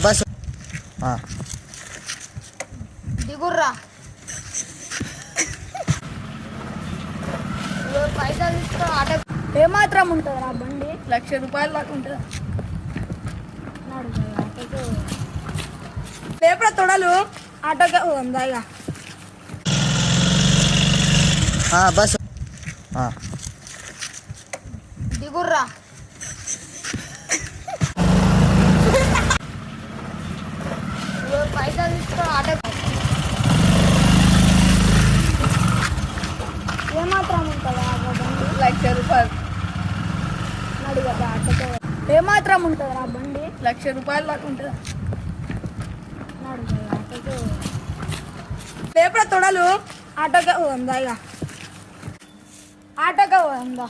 Bus దిగుర్రా. పైసలు తీసుకో. Auto ఏమాత్రం ఉంటుందిరా బండి? ₹1,00,000 దాకా ఉంటుంది. ఆటోకి లేపరా తొడలు. ఆటోకే ఉందా ఇక? బస్ దిగుర్రా. పైసలు తీసుకో. ఆటో ఏమాత్రం ఉంటుందా బండి? ₹1,00,000. నడు కదా ఆటోకే. ఏమాత్రం ఉంటుందిరా బండి? ₹1,00,000 దాకా ఉంటుంది. నడు కదా ఆటోకే. లేపరా తొడలు. ఆటోకే ఉందా ఇక? ఆటోకే ఉందా?